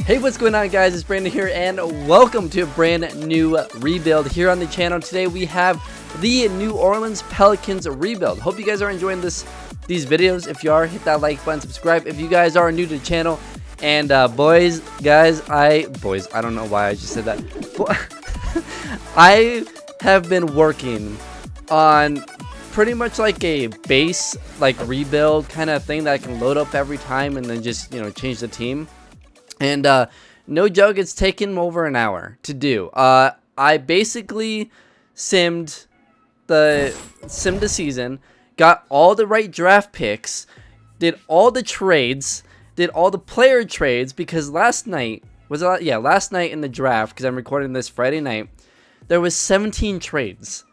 Hey, what's going on, guys? It's Brandon here, and welcome to a brand new rebuild here on the channel. Today we have the New Orleans Pelicans Rebuild. Hope you guys are enjoying these videos. If you are, hit that like button, subscribe if you guys are new to the channel. And boys, I don't know why I just said that. I have been working on pretty much like a base rebuild kind of thing that I can load up every time and then just change the team. And no joke, it's taken over an hour to do. I basically simmed the season, got all the right draft picks, did all the trades, did all the player trades, because last night in the draft, because I'm recording this Friday night, there was 17 trades.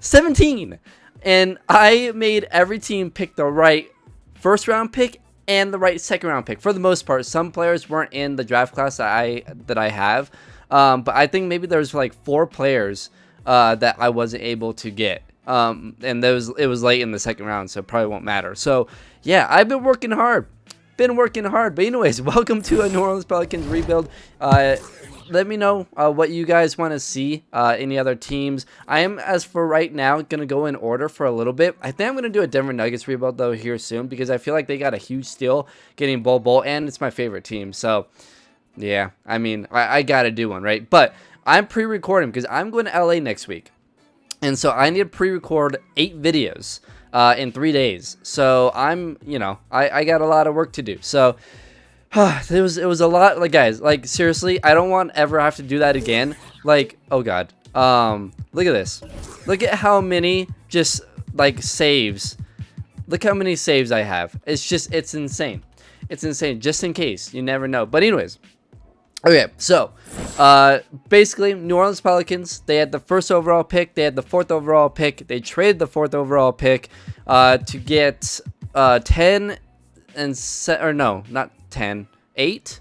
17! And I made every team pick the right first round pick and the right second round pick for the most part. Some players weren't in the draft class that I have, but I think maybe there's like 4 players that I wasn't able to get, and it was late in the second round, so it probably won't matter. So yeah, I've been working hard. But anyways, welcome to a New Orleans Pelicans rebuild. Let me know what you guys want to see, any other teams. I am, as for right now, going to go in order for a little bit. I think I'm going to do a Denver Nuggets rebuild, though, here soon, because I feel like they got a huge steal getting Bol, and it's my favorite team. So, yeah, I mean, I got to do one, right? But I'm pre-recording because I'm going to LA next week. And so I need to pre-record 8 videos in 3 days. So I'm, I got a lot of work to do. So it was a lot. Like, guys, like, seriously, I don't want ever have to do that again. Like, oh god, look at this. Look at how many just like saves. Look how many saves I have. It's insane. It's insane. Just in case, you never know. But anyways, okay, so basically, New Orleans Pelicans, they had the first overall pick, they had the 4th overall pick, they traded the 4th overall pick to get 10 and or no, not 10, 8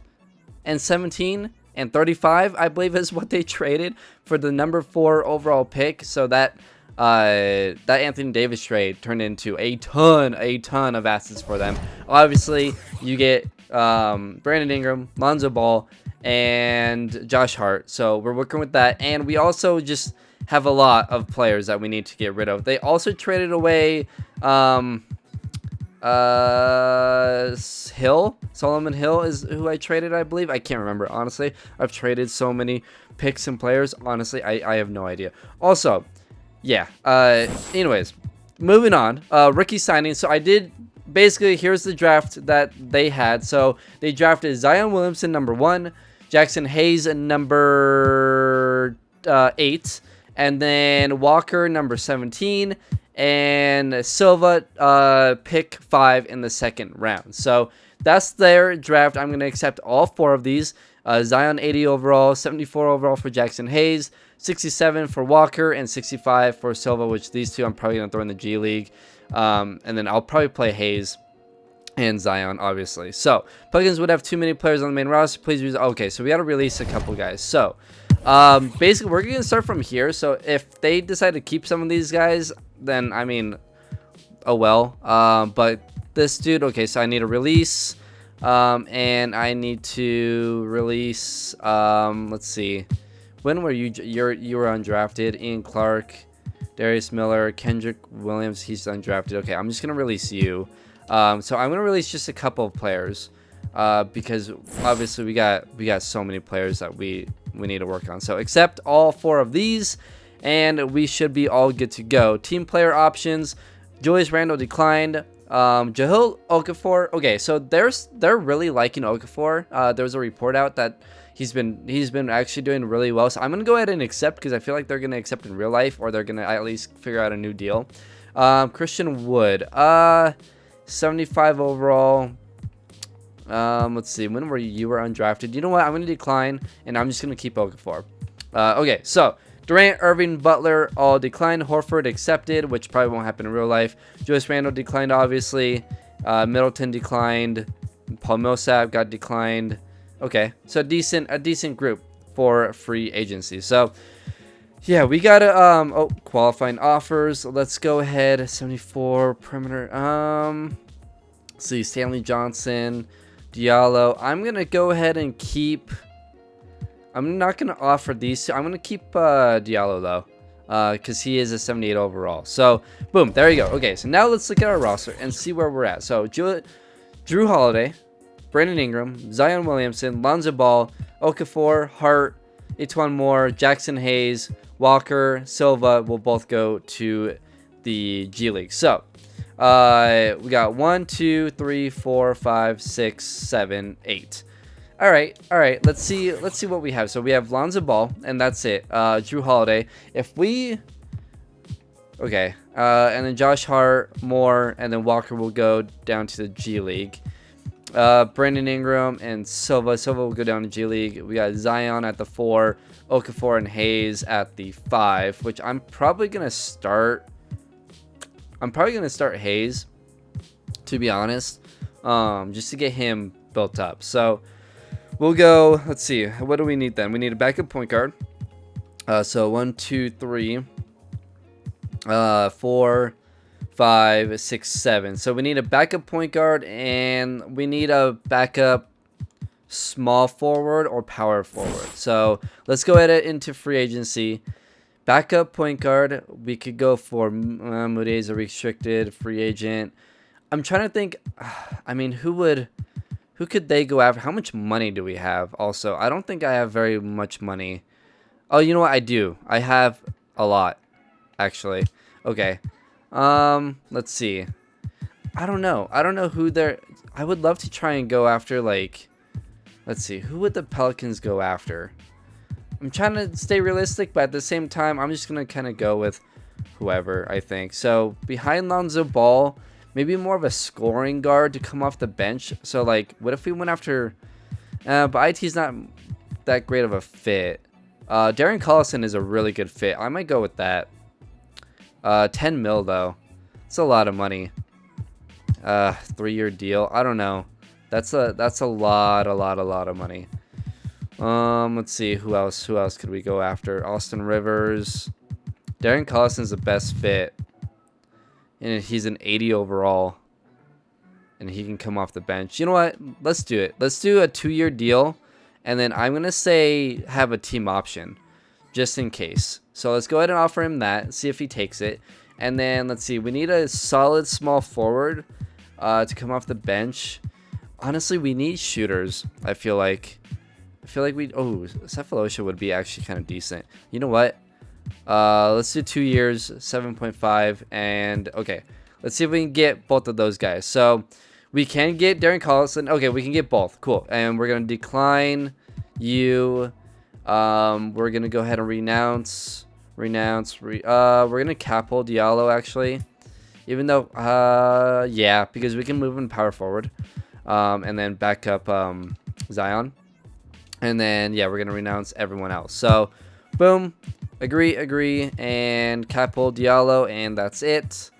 and 17 and 35, I believe, is what they traded for the number 4 overall pick. So that Anthony Davis trade turned into a ton of assets for them. Obviously, you get Brandon Ingram, Lonzo Ball, and Josh Hart. So we're working with that, and we also just have a lot of players that we need to get rid of. They also traded away Solomon Hill is who I traded, I believe. I can't remember, honestly. I've traded so many picks and players. Honestly, I have no idea. Also, yeah, anyways, moving on. Rookie signing. So I did, basically, here's the draft that they had. So they drafted Zion Williamson, number 1, Jackson Hayes, number 8, and then Walker, number 17, and Silva, pick 5 in the second round. So that's their draft. I'm going to accept all 4 of these. Zion 80 overall, 74 overall for Jackson Hayes, 67 for Walker, and 65 for Silva, which these two I'm probably going to throw in the G League. And then I'll probably play Hayes and Zion, obviously. So Pelicans would have too many players on the main roster. Please use. Okay, so we got to release a couple guys. So basically, we're going to start from here. So if they decide to keep some of these guys, then I mean, oh well. But this dude, okay, so I need a release, and I need to release. Let's see, when were you? You were undrafted. Ian Clark, Darius Miller, Kendrick Williams. He's undrafted. Okay, I'm just gonna release you. So I'm gonna release just a couple of players, because obviously we got so many players that we need to work on. So accept all 4 of these, and we should be all good to go. Team player options. Julius Randle declined. Jahlil Okafor. Okay, so they're really liking Okafor. There was a report out that he's been actually doing really well. So I'm gonna go ahead and accept, because I feel like they're gonna accept in real life, or they're gonna at least figure out a new deal. Christian Wood. 75 overall. Let's see. When were you were undrafted? You know what? I'm gonna decline, and I'm just gonna keep Okafor. Okay, so Durant, Irving, Butler all declined. Horford accepted, which probably won't happen in real life. Julius Randle declined, obviously. Middleton declined. Paul Millsap got declined. Okay, so a decent group for free agency. So yeah, we got to qualifying offers. Let's go ahead. 74 perimeter. Let's see, Stanley Johnson, Diallo. I'm going to go ahead and keep... I'm not going to offer these two. I'm going to keep Diallo, though. Because he is a 78 overall. So, boom. There you go. Okay, so now let's look at our roster and see where we're at. So, Drew Holiday, Brandon Ingram, Zion Williamson, Lonzo Ball, Okafor, Hart, Etuan Moore, Jackson Hayes, Walker, Silva will both go to the G League. So, we got 1, 2, 3, 4, 5, 6, 7, 8. All right. Let's see what we have. So we have Lonzo Ball, and that's it. Drew Holiday. If we, okay, and then Josh Hart, Moore, and then Walker will go down to the G League. Brandon Ingram and Silva will go down to G League. We got Zion at the 4, Okafor and Hayes at the 5, which I'm probably gonna start. I'm probably gonna start Hayes, to be honest, just to get him built up. So we'll go. Let's see. What do we need then? We need a backup point guard. So 1, 2, 3, 4, 5, 6, 7. So we need a backup point guard, and we need a backup small forward or power forward. So let's go ahead into free agency. Backup point guard, we could go for Moody is a restricted free agent. I'm trying to think. I mean, who could they go after? How much money do we have? Also, I don't think I have very much money. Oh, you know what? I do. I have a lot, actually. Okay. Let's see. I don't know who they're... I would love to try and go after, like... Let's see. Who would the Pelicans go after? I'm trying to stay realistic, but at the same time, I'm just going to kind of go with whoever, I think. So, behind Lonzo Ball, maybe more of a scoring guard to come off the bench. So, like, what if we went after... but IT's not that great of a fit. Darren Collison is a really good fit. I might go with that. 10 mil, though. It's a lot of money. 3-year deal. I don't know. That's a lot of money. Let's see. Who else could we go after? Austin Rivers. Darren Collison's the best fit. And he's an 80 overall. And he can come off the bench. You know what? Let's do it. Let's do a 2-year deal. And then I'm going to say have a team option. Just in case. So let's go ahead and offer him that. See if he takes it. And then let's see. We need a solid small forward to come off the bench. Honestly, we need shooters. I feel like we... Oh, Cephalosha would be actually kind of decent. You know what? Let's do 2 years, 7.5. And okay. Let's see if we can get both of those guys. So we can get Darren Collison. Okay, we can get both. Cool. And we're going to decline you. We're going to go ahead and renounce. We're going to capo Diallo, actually. Even though, yeah, because we can move in power forward. And then back up Zion. And then, yeah, we're going to renounce everyone else. So, boom. Agree. And capo Diallo. And that's it.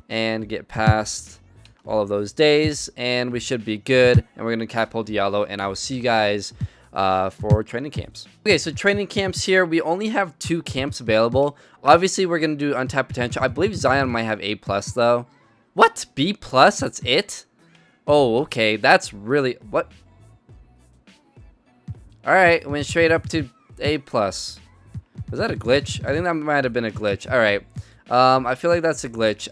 And get past all of those days. And we should be good. And we're going to capo Diallo. And I will see you guys for training camps. Okay, so training camps here. We only have 2 camps available. Obviously, we're going to do untapped potential. I believe Zion might have A+, though. What? B+? That's it? Oh, okay. That's really... What? Alright, went straight up to A+. Was that a glitch? I think that might have been a glitch. Alright. I feel like that's a glitch.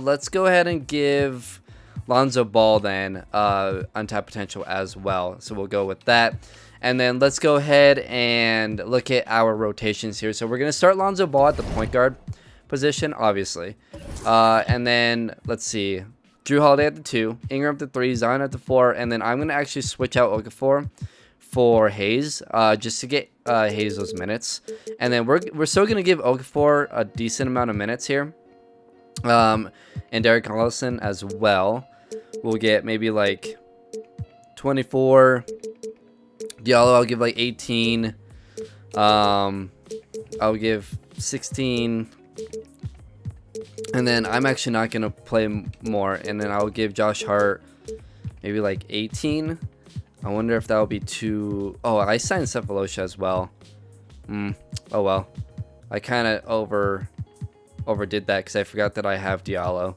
Let's go ahead and give Lonzo Ball then untapped potential as well. So we'll go with that. And then let's go ahead and look at our rotations here. So we're going to start Lonzo Ball at the point guard position, obviously. And then, let's see. Drew Holiday at the 2, Ingram at the 3, Zion at the 4, and then I'm going to actually switch out Okafor for Hayes, just to get Hayes those minutes. And then we're still going to give Okafor a decent amount of minutes here. And Derek Collison as well. We'll get maybe like 24. Diallo, I'll give like 18. I'll give 16. And then I'm actually not going to play more. And then I'll give Josh Hart maybe like 18. I wonder if that will be too... Oh, I signed Cephalosha as well. Oh, well. I kind of overdid that because I forgot that I have Diallo.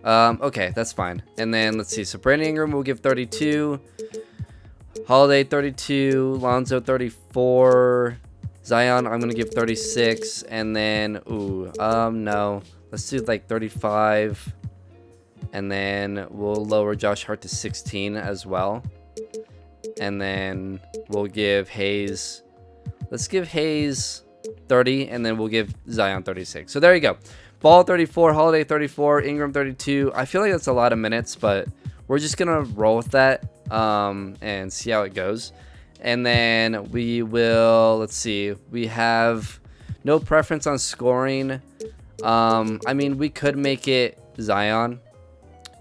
Okay, that's fine. And then let's see. So Brandon Ingram will give 32. Holiday 32. Lonzo 34. Zion, I'm gonna give 36. And then no. Let's do like 35. And then we'll lower Josh Hart to 16 as well. And then we'll give Hayes, let's give Hayes 30, and then we'll give Zion 36. So there you go. Ball 34, Holiday 34, Ingram 32. I feel like that's a lot of minutes, but we're just gonna roll with that and see how it goes. And then we will, let's see, we have no preference on scoring. I mean, we could make it Zion.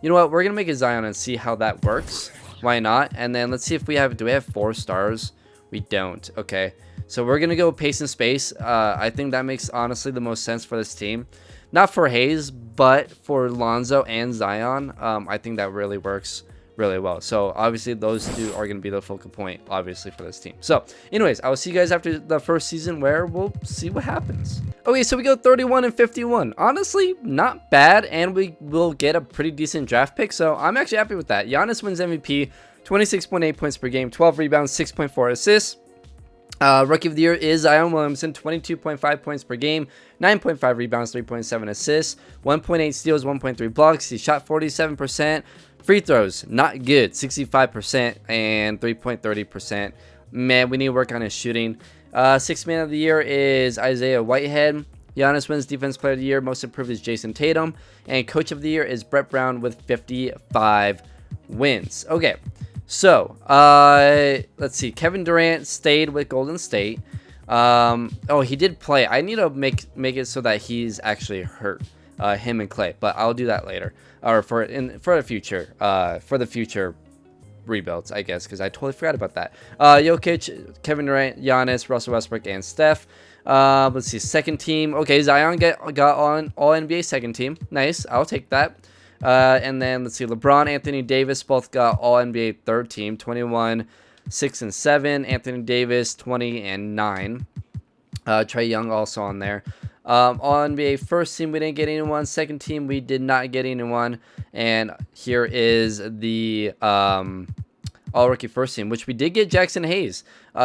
You know what? We're gonna make it Zion and see how that works. Why not? And then let's see if we have, do we have 4 stars? We don't. Okay. So we're going to go pace and space. I think that makes honestly the most sense for this team. Not for Hayes, but for Lonzo and Zion. I think that really works really well. So obviously those two are going to be the focal point, obviously, for this team. So anyways, I will see you guys after the first season where we'll see what happens. Okay, so we go 31 and 51. Honestly, not bad, and we will get a pretty decent draft pick. So I'm actually happy with that. Giannis wins MVP, 26.8 points per game, 12 rebounds, 6.4 assists. Rookie of the Year is Zion Williamson, 22.5 points per game, 9.5 rebounds, 3.7 assists, 1.8 steals, 1.3 blocks. He shot 47%. Free throws, not good, 65% and 3.30%. Man, we need to work on his shooting. Sixth Man of the Year is Isaiah Whitehead. Giannis wins Defense Player of the Year. Most improved is Jason Tatum. And Coach of the Year is Brett Brown with 55 wins. Okay, so let's see. Kevin Durant stayed with Golden State. Oh, he did play. I need to make it so that he's actually hurt. Him and Clay, but I'll do that later, or for the future rebuilds, I guess, because I totally forgot about that. Jokic, Kevin Durant, Giannis, Russell Westbrook, and Steph. Let's see, second team. Okay, Zion got on All NBA second team. Nice, I'll take that. And then let's see, LeBron, Anthony Davis both got All NBA third team. 21, 6 and 7. Anthony Davis 20 and 9. Trae Young also on there. All NBA first team, we didn't get anyone. Second team, we did not get anyone. And here is the all rookie first team, which we did get Jackson Hayes.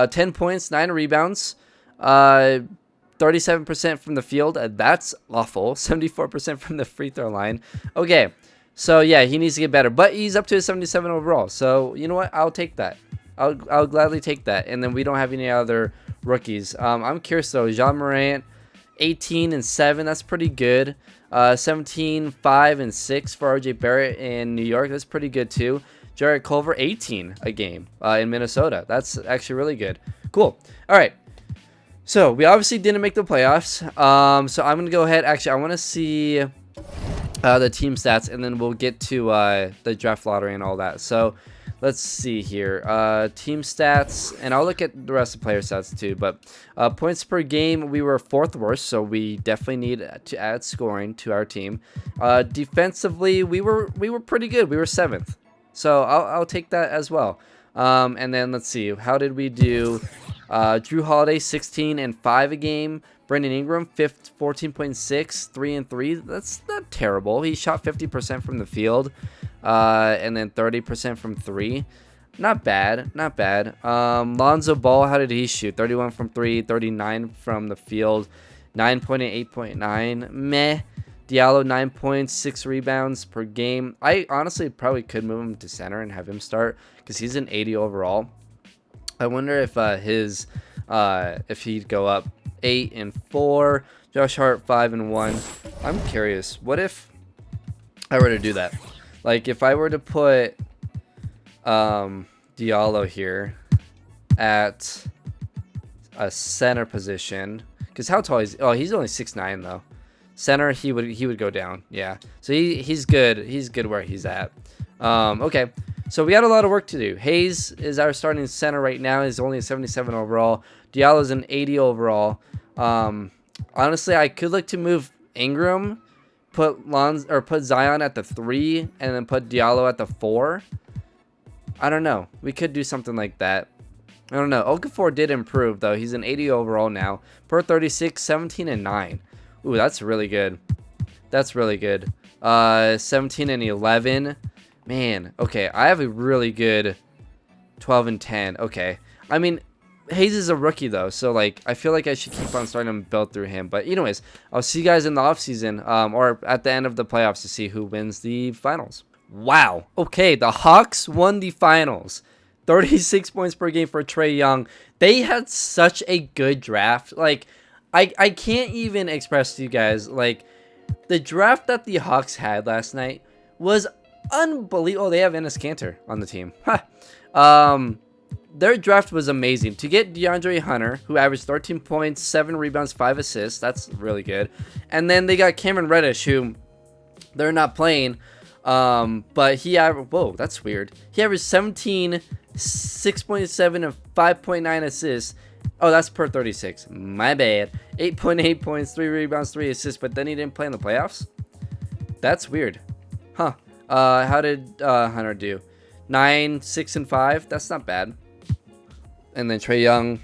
10 points, 9 rebounds, 37% from the field. That's awful. 74% from the free throw line. Okay, so yeah, he needs to get better, but he's up to a 77 overall. So you know what? I'll take that. I'll gladly take that. And then we don't have any other rookies. I'm curious though. Jean Morant, 18 and 7. That's pretty good. 17, 5 and 6 for RJ Barrett in New York. That's pretty good too. Jarrett Culver, 18 a game in Minnesota. That's actually really good. Cool. All right. So we obviously didn't make the playoffs. So I'm gonna go ahead. Actually, I want to see the team stats, and then we'll get to the draft lottery and all that. So let's see here. Team stats, and I'll look at the rest of the player stats too. But points per game, we were 4th worst, so we definitely need to add scoring to our team. Defensively, we were pretty good. We were 7th, so I'll take that as well. And then let's see, how did we do? Drew Holiday 16 and 5 a game. Brandon Ingram 14.6, 3 and 3. That's not terrible. He shot 50% from the field. And then 30% from 3. Not bad, not bad. Lonzo Ball, how did he shoot? 31 from 3, 39 from the field, 9.8, 8.9. Meh. Diallo, 9 points, 6 rebounds per game. I honestly probably could move him to center and have him start because he's an 80 overall. I wonder if if he'd go up 8 and 4. Josh Hart 5 and 1. I'm curious. What if I were to do that? Like if I were to put Diallo here at a center position, because how tall is he? Oh, he's only 6'9" though. Center, he would go down. Yeah, so he's good. He's good where he's at. Okay, so we got a lot of work to do. Hayes is our starting center right now. He's only a 77 overall. Diallo's an 80 overall. Honestly, I could look to move Ingram, put Zion at the 3, and then put Diallo at the 4. I don't know. We could do something like that. I don't know. Okafor did improve though. He's an 80 overall now. Per 36, 17 and 9. Ooh, that's really good. That's really good. 17 and 11. Man, okay, I have a really good 12 and 10. Okay, I mean, Hayes is a rookie though, so like I feel like I should keep on starting to build through him. But anyways, I'll see you guys in the offseason, or at the end of the playoffs to see who wins the finals. Wow. Okay, the Hawks won the finals. 36 points per game for Trae Young. They had such a good draft. Like, I can't even express to you guys, like, the draft that the Hawks had last night was unbelievable. Oh, they have Enes Kanter on the team. Their draft was amazing. To get DeAndre Hunter, who averaged 13 points, 7 rebounds, 5 assists. That's really good. And then they got Cameron Reddish, who they're not playing. But he averaged, whoa, that's weird. He averaged 17, 6.7, and 5.9 assists. Oh, that's per 36. My bad. 8.8 points, 3 rebounds, 3 assists. But then he didn't play in the playoffs? That's weird. Huh. How did Hunter do? 9, 6, and 5. That's not bad. And then Trae Young,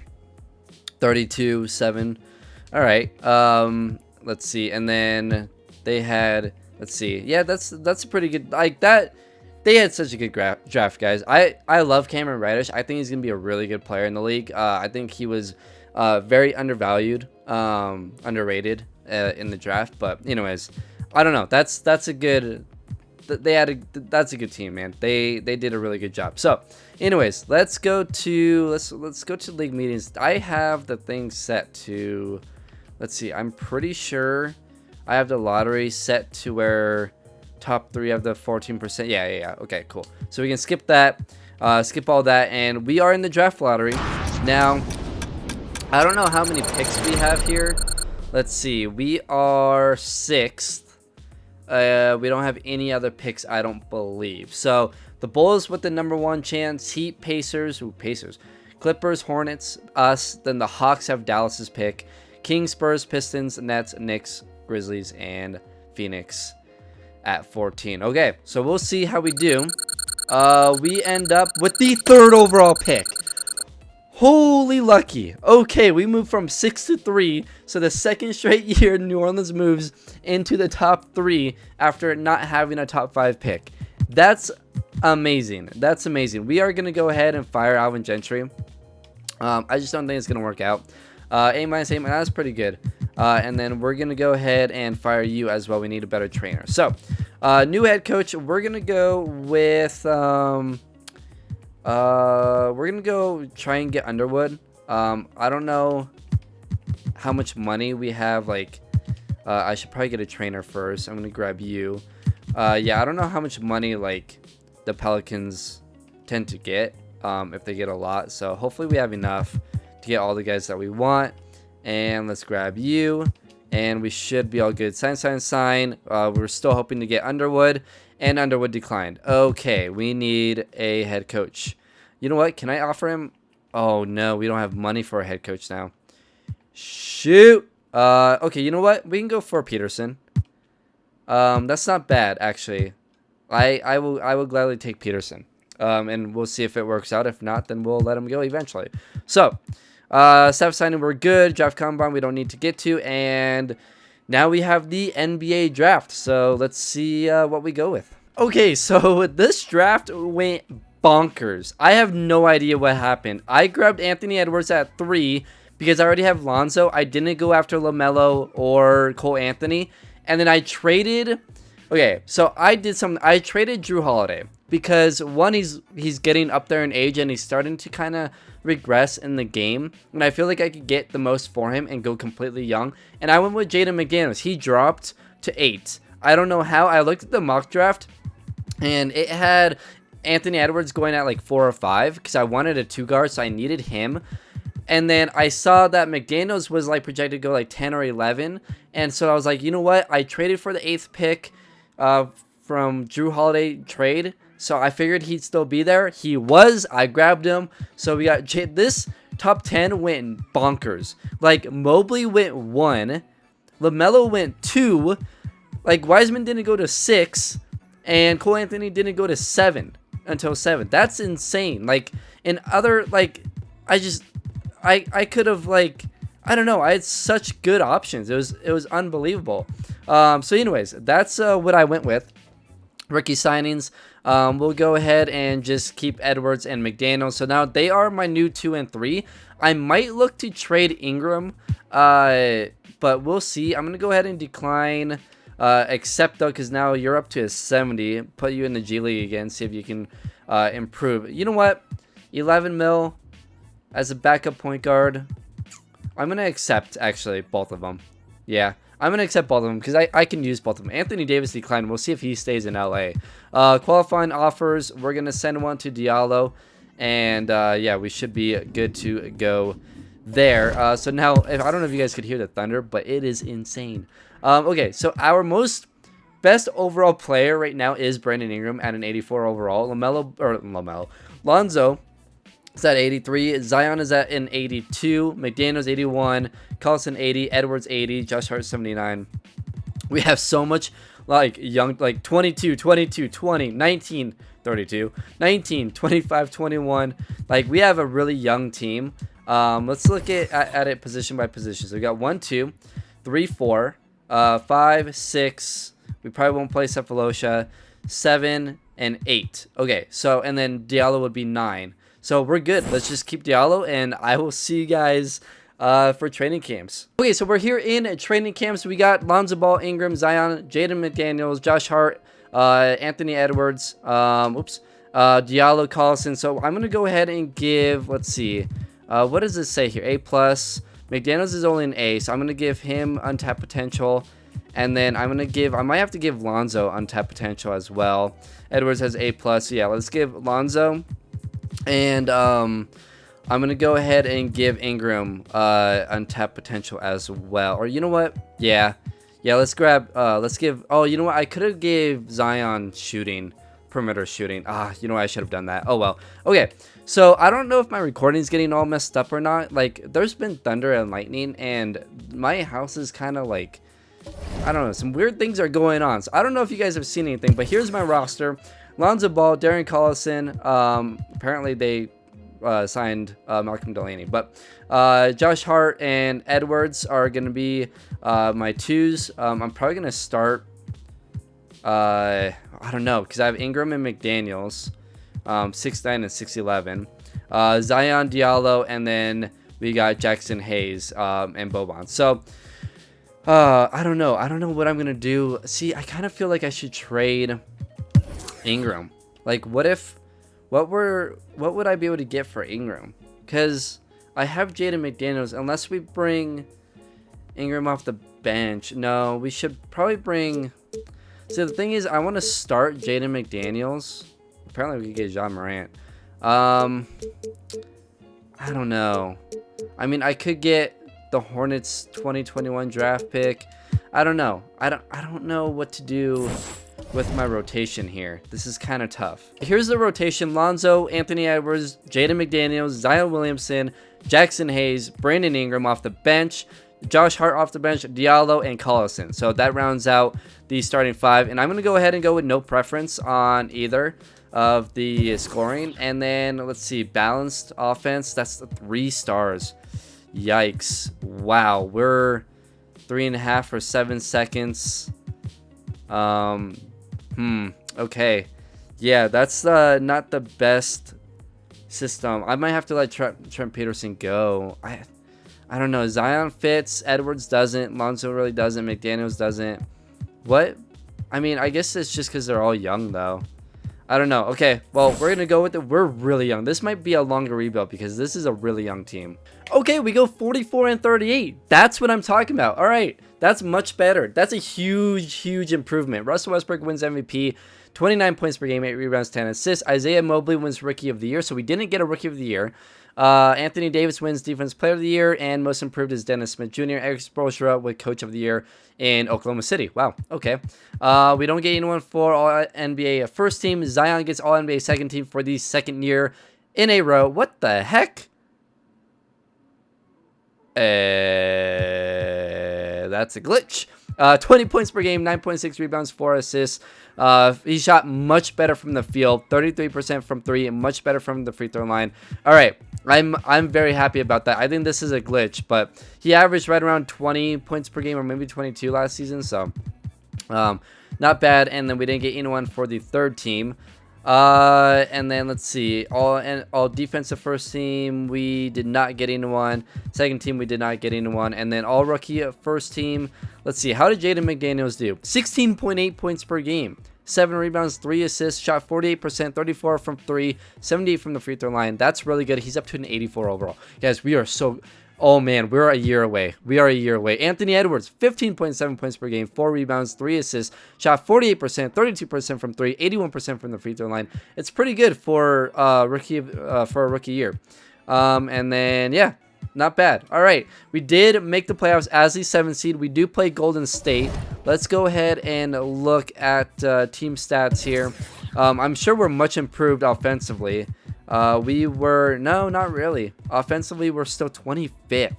32, 7. All right. Let's see. And then they had, let's see. Yeah, that's pretty good. Like that, they had such a good draft, guys. I love Cameron Reddish. I think he's gonna be a really good player in the league. I think he was very undervalued, underrated in the draft. But anyways, I don't know. That's a good. That's a good team, man. They did a really good job. So anyways, let's go to league meetings. I have the thing set to, let's see, I'm pretty sure I have the lottery set to where top 3 have the 14%. Yeah, okay, cool. So we can skip that, skip all that, and we are in the draft lottery now. I don't know how many picks we have here. Let's see, we are 6th. We don't have any other picks, I don't believe. So the Bulls with the #1 chance, Heat, Pacers, Clippers, Hornets, us. Then the Hawks have Dallas's pick, Kings, Spurs, Pistons, Nets, Knicks, Grizzlies, and Phoenix at 14. Okay, so we'll see how we do. We end up with the 3rd overall pick. Holy lucky. Okay, we moved from 6 to 3. So the 2nd straight year New Orleans moves into the top 3 after not having a top 5 pick. That's amazing. That's amazing. We are going to go ahead and fire Alvin Gentry. I just don't think it's going to work out. A-, that's pretty good. And then we're going to go ahead and fire you as well. We need a better trainer. So, new head coach, we're going to go with... we're gonna go try and get Underwood. I don't know how much money we have. Like, I should probably get a trainer first. I'm gonna grab you. Yeah, I don't know how much money like the Pelicans tend to get, if they get a lot. So hopefully we have enough to get all the guys that we want. And let's grab you, and we should be all good. Sign. We're still hoping to get Underwood, and Underwood declined. Okay, we need a head coach. You know what? Can I offer him? Oh no, we don't have money for a head coach now. Shoot. Okay, you know what? We can go for Peterson. That's not bad actually. I will gladly take Peterson. And we'll see if it works out. If not, then we'll let him go eventually. So, staff signing, we're good. Draft combine, we don't need to get to, and now we have the NBA draft. So let's see what we go with. Okay, so this draft went bonkers. I have no idea what happened. I grabbed Anthony Edwards at 3 because I already have Lonzo. I didn't go after LaMelo or Cole Anthony. And then I traded... Okay, so I traded Drew Holiday because, one, he's getting up there in age and he's starting to kind of regress in the game. And I feel like I could get the most for him and go completely young. And I went with Jaden McDaniels. He dropped to 8. I don't know how. I looked at the mock draft and it had Anthony Edwards going at like 4 or 5 because I wanted a 2 guard, so I needed him. And then I saw that McDaniels was like projected to go like 10 or 11. And so I was like, you know what? I traded for the 8th pick from Drew Holiday trade. So I figured he'd still be there. He was. I grabbed him. So we got this top 10 went bonkers. Like Mobley went 1. LaMelo went 2. Like Wiseman didn't go to 6. And Cole Anthony didn't go to 7 until 7. That's insane. Like in other, like, I could have, like, I don't know. I had such good options. It was unbelievable. So anyways, that's what I went with. Rookie signings. We'll go ahead and just keep Edwards and McDaniels. So now they are my new 2 and 3. I might look to trade Ingram, but we'll see. I'm going to go ahead and decline accept, though, because now you're up to a 70. Put you in the G League again, see if you can improve. You know what? 11 mil as a backup point guard. I'm going to accept, actually, both of them. Yeah. I'm going to accept both of them because I can use both of them. Anthony Davis declined. We'll see if he stays in LA. Qualifying offers, we're going to send one to Diallo. And, yeah, we should be good to go there. So now, I don't know if you guys could hear the thunder, but it is insane. Okay, so our best overall player right now is Brandon Ingram at an 84 overall. Lonzo is at 83. Zion is at an 82. McDaniels 81. Collison 80. Edwards 80. Josh Hart 79. We have so much like young, like 22, 22, 20, 19, 32, 19, 25, 21. Like we have a really young team. Let's look at it position by position. So we got 1, 2, 3, 4, 5, 6. We probably won't play Cephalosha. 7 and 8. Okay, so and then Diallo would be 9. So we're good. Let's just keep Diallo, and I will see you guys for training camps. Okay, so we're here in training camps. We got Lonzo Ball, Ingram, Zion, Jaden McDaniels, Josh Hart, Anthony Edwards, Diallo, Collison. So I'm going to go ahead and give, let's see, what does this say here? A+. McDaniels is only an A, so I'm going to give him untapped potential. And then I'm going to give, I might have to give Lonzo untapped potential as well. Edwards has A+. So yeah, let's give Lonzo. And I'm going to go ahead and give Ingram untapped potential as well. Or you know what? Yeah, let's grab, let's give, oh, you know what? I could have gave Zion shooting, perimeter shooting. You know what? I should have done that. Oh, well. Okay, so I don't know if my recording is getting all messed up or not. Like, there's been thunder and lightning, and my house is kind of like, I don't know, some weird things are going on. So I don't know if you guys have seen anything, but here's my roster. Lonzo Ball, Darren Collison. Apparently they signed Malcolm Delaney, but Josh Hart and Edwards are going to be my 2s. I'm probably going to start, I don't know, because I have Ingram and McDaniels, 6'9" and 6'11. Zion, Diallo, and then we got Jackson Hayes and Boban. So I don't know what I'm going to do. See, I kind of feel like I should trade Ingram. Like, what would I be able to get for Ingram? Because I have Jaden McDaniels. Unless we bring Ingram off the bench. No, we should probably bring... So the thing is, I want to start Jaden McDaniels. Apparently we could get John Morant. I don't know. I mean, I could get the Hornets 2021 draft pick. I don't know. I don't know what to do with my rotation here. This is kind of tough. Here's the rotation. Lonzo, Anthony Edwards, Jaden McDaniels, Zion Williamson, Jackson Hayes, Brandon Ingram off the bench, Josh Hart off the bench, Diallo, and Collison. So that rounds out the starting 5. And I'm going to go ahead and go with no preference on either of the scoring. And then, let's see, balanced offense. That's the 3 stars. Yikes. Wow. We're 3.5 for 7 seconds. Okay. Yeah, that's not the best system. I might have to let Trent Peterson go. I don't know. Zion fits. Edwards doesn't. Lonzo really doesn't. McDaniels doesn't. What? I mean, I guess it's just because they're all young, though. I don't know. Okay, well, we're going to go with it. We're really young. This might be a longer rebuild because this is a really young team. Okay, we go 44 and 38. That's what I'm talking about. All right, that's much better. That's a huge improvement. Russell Westbrook wins MVP, 29 points per game, 8 rebounds, 10 assists. Isaiah Mobley wins Rookie of the Year, so we didn't get a Rookie of the Year. Anthony Davis wins Defensive Player of the Year, and most improved is Dennis Smith Jr. Eric Spoelstra with Coach of the Year in Oklahoma City. Wow, okay. We don't get anyone for All-NBA first team. Zion gets All-NBA second team for the second year in a row. What the heck? That's a glitch. 20 points per game, 9.6 rebounds, 4 assists. He shot much better from the field, 33% from 3, and much better from the free throw line. All right, I'm very happy about that. I think this is a glitch, but he averaged right around 20 points per game, or maybe 22 last season, so not bad. And then we didn't get anyone for the third team. And then let's see, all defensive first team, we did not get anyone. Second team, we did not get anyone. And then all rookie first team, let's see, how did Jaden McDaniels do? 16.8 points per game, 7 rebounds, 3 assists, shot 48%, 34 from 3, 78 from the free throw line. That's really good. He's up to an 84 overall. Guys, we are so... Oh, man, we're a year away. We are a year away. Anthony Edwards, 15.7 points per game, 4 rebounds, 3 assists, shot 48%, 32% from 3, 81% from the free throw line. It's pretty good for a rookie year. And then, yeah, not bad. All right, we did make the playoffs as the 7th seed. We do play Golden State. Let's go ahead and look at team stats here. I'm sure we're much improved offensively. We were, no, not really. Offensively, we're still 25th.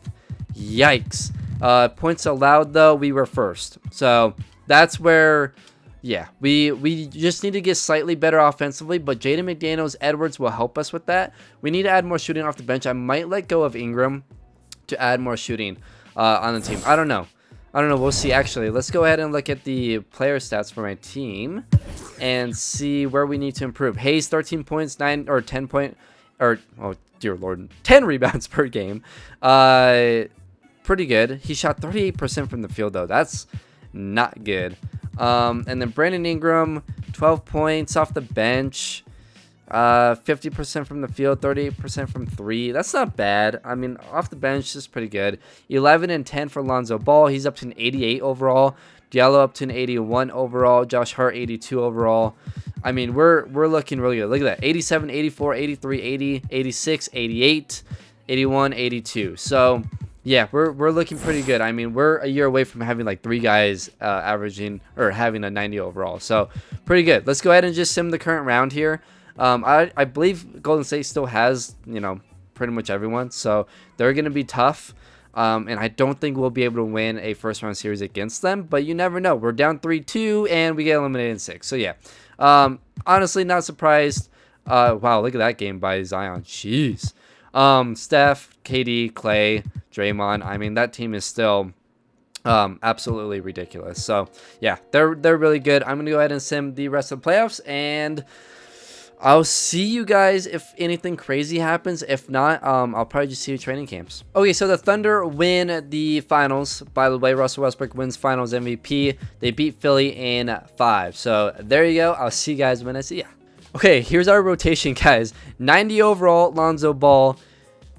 Yikes. Points allowed, though, we were first. So that's where, yeah, we just need to get slightly better offensively, but Jaden McDaniels, Edwards will help us with that. We need to add more shooting off the bench. I might let go of Ingram to add more shooting on the team. I don't know. We'll see. Actually, let's go ahead and look at the player stats for my team and see where we need to improve. Hayes, 13 points, 10 oh dear Lord, 10 rebounds per game. Pretty good. He shot 38% from the field, though. That's not good. And then Brandon Ingram, 12 points off the bench. 50% from the field, 38% from 3. That's not bad. I mean, off the bench is pretty good. 11 and 10 for Lonzo Ball. He's up to an 88 overall. Diallo up to an 81 overall. Josh Hart 82 overall. I mean, we're looking really good. Look at that. 87, 84, 83, 80, 86, 88, 81, 82. So, yeah, we're looking pretty good. I mean, we're a year away from having like 3 guys averaging or having a 90 overall. So, pretty good. Let's go ahead and just sim the current round here. I believe Golden State still has, pretty much everyone. So they're going to be tough. And I don't think we'll be able to win a first round series against them. But you never know. We're down 3-2 and we get eliminated in 6. So yeah, honestly, not surprised. Wow, look at that game by Zion. Jeez. Steph, KD, Clay, Draymond. I mean, that team is still absolutely ridiculous. So yeah, they're really good. I'm going to go ahead and sim the rest of the playoffs, and I'll see you guys if anything crazy happens. If not, I'll probably just see you training camps. Okay, so the Thunder win the finals. By the way, Russell Westbrook wins finals MVP. They beat Philly in 5. So there you go. I'll see you guys when I see ya. Okay, here's our rotation, guys. 90 overall, Lonzo Ball,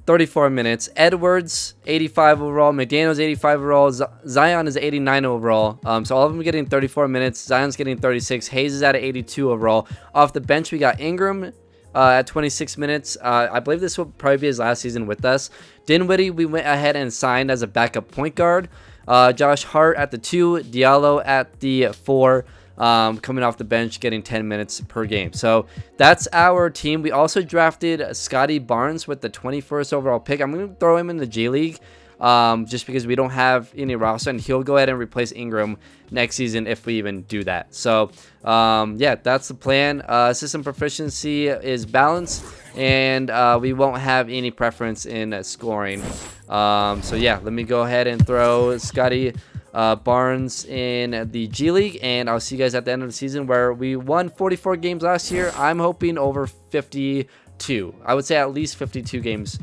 34 minutes. Edwards, 85 overall. McDaniels, 85 overall. Zion is 89 overall. So all of them getting 34 minutes. Zion's getting 36. Hayes is at 82 overall. Off the bench, we got Ingram at 26 minutes. I believe this will probably be his last season with us. Dinwiddie, we went ahead and signed as a backup point guard. Josh Hart at the 2. Diallo at the 4. Coming off the bench, getting 10 minutes per game. So that's our team. We also drafted Scotty Barnes with the 21st overall pick. I'm going to throw him in the G League just because we don't have any roster, and he'll go ahead and replace Ingram next season if we even do that. So yeah, that's the plan. System proficiency is balanced, and we won't have any preference in scoring. So yeah, let me go ahead and throw Scotty Barnes in the G League, and I'll see you guys at the end of the season, where we won 44 games last year. I'm hoping over 52. I would say at least 52 games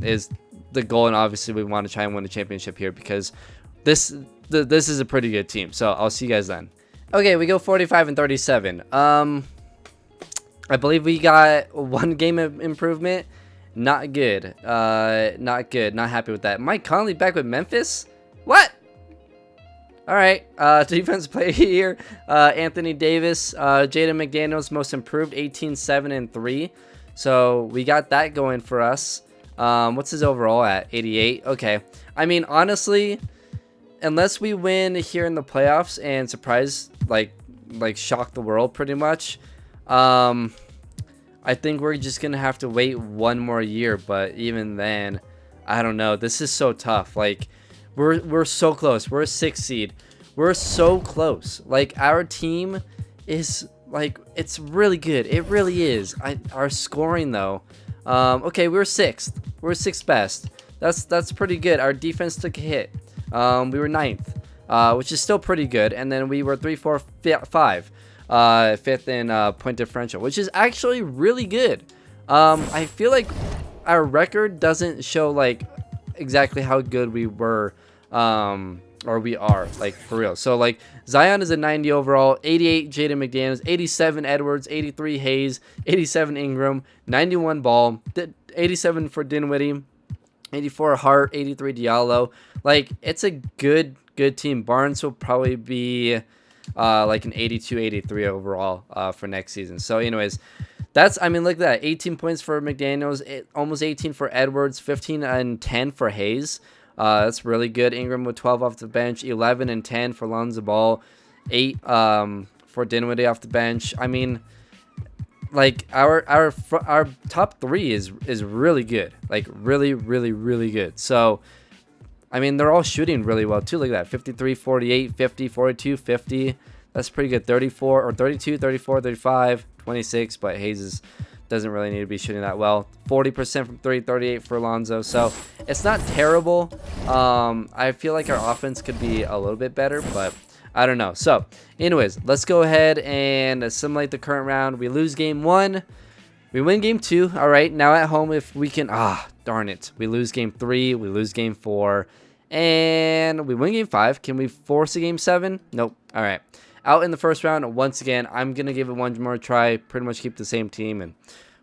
is the goal, and obviously we want to try and win the championship here because this is a pretty good team. So I'll see you guys then. Okay, we go 45 and 37. I believe we got 1 game of improvement. Not good. Not good. Not happy with that. Mike Conley back with Memphis? What? All right, defense player here, Anthony Davis, Jaden McDaniels, most improved, 18, 7, and 3. So we got that going for us. What's his overall at? 88. Okay. I mean, honestly, unless we win here in the playoffs and surprise, like shock the world pretty much, I think we're just gonna have to wait 1 more year. But even then, I don't know. This is so tough. Like, we're so close. We're a 6th seed. we're so close. Like, our team is like, it's really good. It really is. Our scoring though, okay, we're sixth. We're sixth best. That's pretty good. Our defense took a hit. We were ninth, which is still pretty good. And then we were 3, 4, 5, fifth in point differential, which is actually really good. I feel like our record doesn't show like exactly how good we were, or we are, like, for real. So like, Zion is a 90 overall, 88 Jaden McDaniels, 87 Edwards, 83 Hayes, 87 Ingram, 91 Ball, 87 for Dinwiddie, 84 Hart, 83 Diallo. Like, it's a good team. Barnes will probably be like an 82, 83 overall for next season. So anyways, that's, I mean, look at that. 18 points for McDaniels, almost 18 for Edwards, 15 and 10 for Hayes. That's really good. Ingram with 12 off the bench, 11 and 10 for Lonzo Ball, 8 for Dinwiddie off the bench. I mean, like, our top 3 is really good. Like, really good. So I mean, they're all shooting really well too. Look at that. 53, 48, 50, 42, 50. That's pretty good. 34 or 32, 34, 35, 26, but Hayes doesn't really need to be shooting that well. 40% from 3, 38 for Alonzo. So it's not terrible. I feel like our offense could be a little bit better, but I don't know. So anyways, let's go ahead and assimilate the current round. We lose game 1. We win game 2. All right, now at home, if we can, darn it. We lose game 3. We lose game 4. And we win game 5. Can we force a game 7? Nope. All right. Out in the first round, once again, I'm going to give it one more try. Pretty much keep the same team, and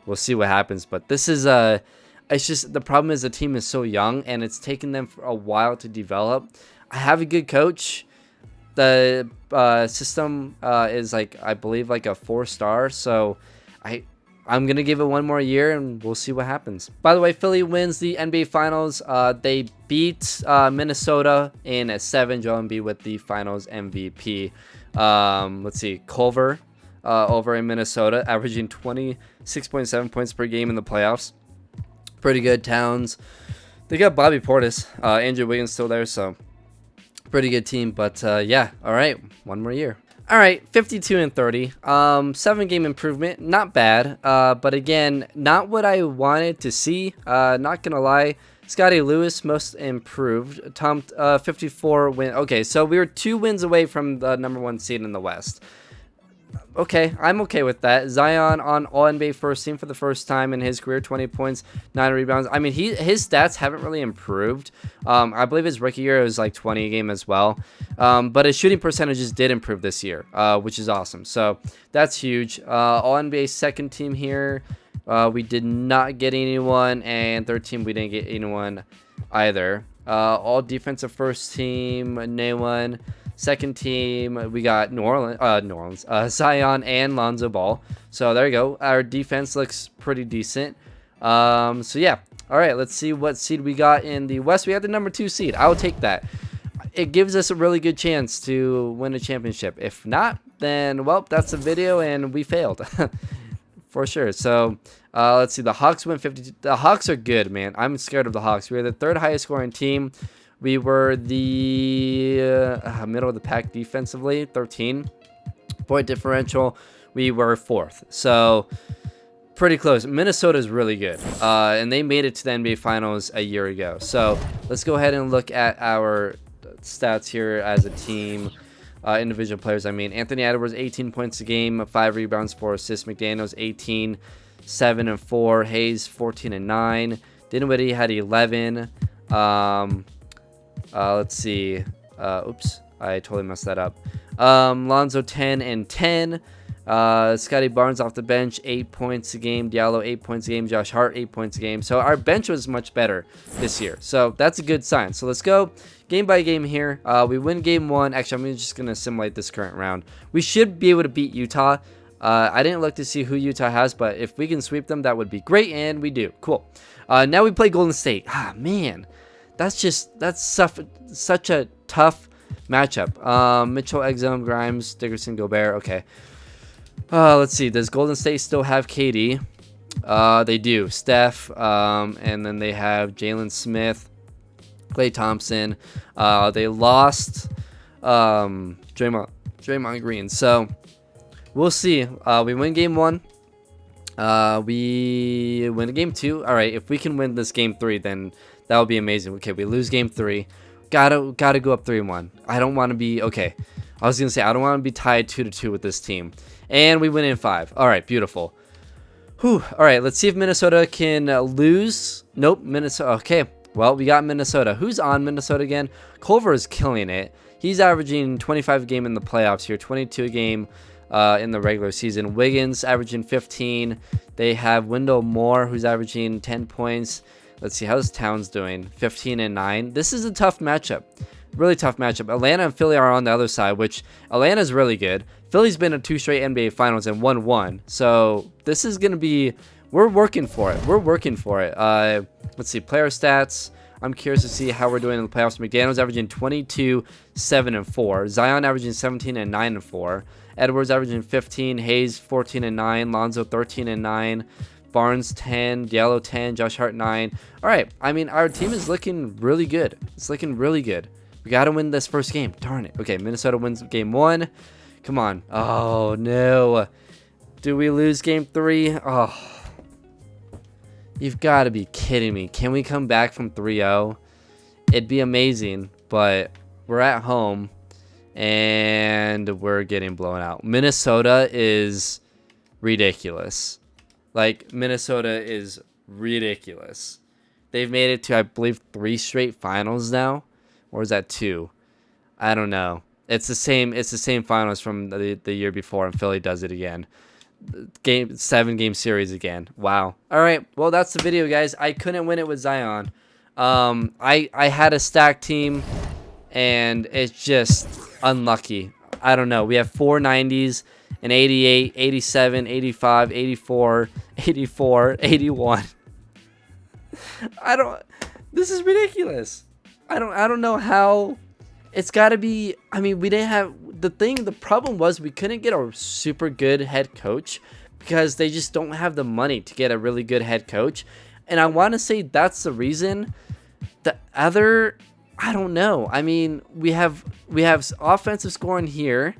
we'll see what happens. But this is, it's just, the problem is the team is so young, and it's taken them for a while to develop. I have a good coach. The system is, like, I believe, like a 4-star. So I'm going to give it one more year, and we'll see what happens. By the way, Philly wins the NBA Finals. They beat Minnesota in a 7. Joel Embiid with the Finals MVP. Let's see. Culver over in Minnesota, averaging 26.7 points per game in the playoffs. Pretty good. Towns. They got Bobby Portis. Andrew Wiggins still there, so pretty good team. But yeah, all right. One more year. All right, 52 and 30. 7-game improvement, not bad. But again, not what I wanted to see. Not gonna lie. Scotty Lewis, most improved. Tom, 54 win. Okay, so we were 2 wins away from the #1 seed in the West. Okay, I'm okay with that. Zion on All-NBA first team for the first time in his career, 20 points, 9 rebounds. I mean, his stats haven't really improved. I believe his rookie year was like 20 a game as well. But his shooting percentages did improve this year, which is awesome. So that's huge. All-NBA second team here. We did not get anyone, and third team, we didn't get anyone either. All defensive first team, no one. Second team, we got Zion and Lonzo Ball. So there you go. Our defense looks pretty decent. So yeah. All right, let's see what seed we got in the West. We have the #2 seed. I will take that. It gives us a really good chance to win a championship. If not, then, well, that's the video, and we failed. For sure. So let's see. The Hawks win 52. The Hawks are good, man. I'm scared of the Hawks. We're the 3rd highest scoring team. We were the middle of the pack defensively, 13 point differential. We were 4th, so pretty close. Minnesota is really good, and they made it to the NBA Finals a year ago. So let's go ahead and look at our stats here as a team. Individual players, I mean. Anthony Edwards, 18 points a game, 5 rebounds, 4 assists. McDaniels, 18, 7 and 4. Hayes, 14 and 9. Dinwiddie had 11. Let's see. Oops, I totally messed that up. Lonzo, 10 and 10. Scotty Barnes off the bench, 8 points a game. Diallo, 8 points a game. Josh Hart, 8 points a game. So our bench was much better this year. So that's a good sign. So let's go game by game here. We win game 1. Actually, I'm just going to simulate this current round. We should be able to beat Utah. I didn't look to see who Utah has, but if we can sweep them, that would be great. And we do. Cool. Now we play Golden State. Man. That's such a tough matchup. Mitchell, Exum, Grimes, Dickerson, Gobert. Okay. Let's see. Does Golden State still have KD? They do. Steph. And then they have Jalen Smith, Klay Thompson. They lost Draymond Green. So we'll see. We win game 1. We win game 2. All right, if we can win this game 3, then that would be amazing. Okay, we lose game 3. Gotta go up 3-1. I don't want to be okay. I was gonna say I don't want to be tied 2-2 with this team, and we win in 5. All right, beautiful. Whew. All right, let's see if Minnesota can lose. Nope, Minnesota. Okay, well, we got Minnesota. Who's on Minnesota again? Culver is killing it. He's averaging 25 a game in the playoffs here, 22 a game in the regular season. Wiggins averaging 15. They have Wendell Moore, who's averaging 10 points. Let's see, how's Towns doing? 15 and 9. This is a tough matchup. Really tough matchup. Atlanta and Philly are on the other side, which Atlanta's really good. Philly's been in 2 straight NBA Finals and won 1. So this is going to be, we're working for it. We're working for it. Let's see, player stats. I'm curious to see how we're doing in the playoffs. McDaniels averaging 22, 7 and 4. Zion averaging 17 and 9 and 4. Edwards averaging 15. Hayes 14 and 9. Lonzo 13 and 9. Barnes 10, Diallo 10, Josh Hart 9. All right, I mean, our team is looking really good. It's looking really good. We got to win this first game. Darn it. Okay, Minnesota wins game 1. Come on. Oh, no. Do we lose game 3? Oh, you've got to be kidding me. Can we come back from 3-0? It'd be amazing, but we're at home, and we're getting blown out. Minnesota is ridiculous. Like, Minnesota is ridiculous. They've made it to, I believe, 3 straight finals now. Or is that 2? I don't know. It's the same finals from the year before, and Philly does it again. 7-game series again. Wow. All right. Well, that's the video, guys. I couldn't win it with Zion. I had a stacked team, and it's just unlucky. I don't know. We have 4 90s. An 88, 87, 85, 84, 84, 81. This is ridiculous. I don't know how. It's got to be. I mean, we didn't have the problem was we couldn't get a super good head coach because they just don't have the money to get a really good head coach. And I want to say that's the reason. The other, I don't know. I mean, we have offensive scoring here.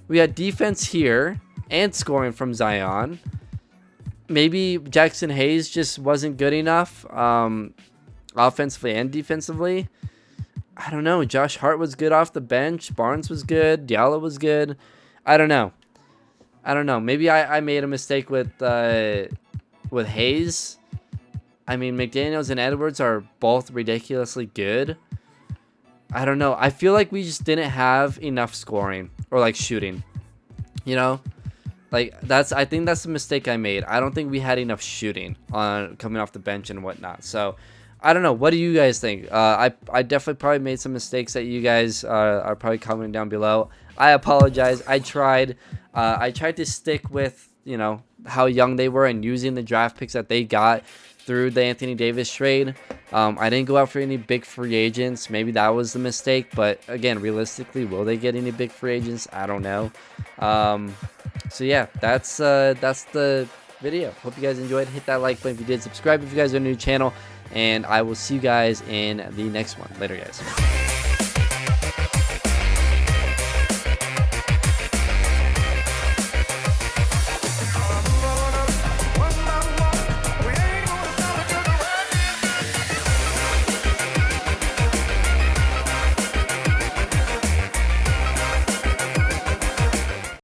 We had defense here and scoring from Zion. Maybe Jackson Hayes just wasn't good enough offensively and defensively. I don't know. Josh Hart was good off the bench. Barnes was good. Diallo was good. I don't know. Maybe I made a mistake with Hayes. I mean, McDaniels and Edwards are both ridiculously good. I don't know. I feel like we just didn't have enough scoring or like shooting. You know, like I think that's the mistake I made. I don't think we had enough shooting on coming off the bench and whatnot. So I don't know. What do you guys think? I definitely probably made some mistakes that you guys are probably commenting down below. I apologize. I tried to stick with, you know, how young they were and using the draft picks that they got through the Anthony Davis trade. I didn't go out for any big free agents. Maybe that was the mistake. But again, realistically, will they get any big free agents? I don't know. So yeah, that's the video. Hope you guys enjoyed. Hit that like button if you did. Subscribe if you guys are new to the channel. And I will see you guys in the next one. Later, guys.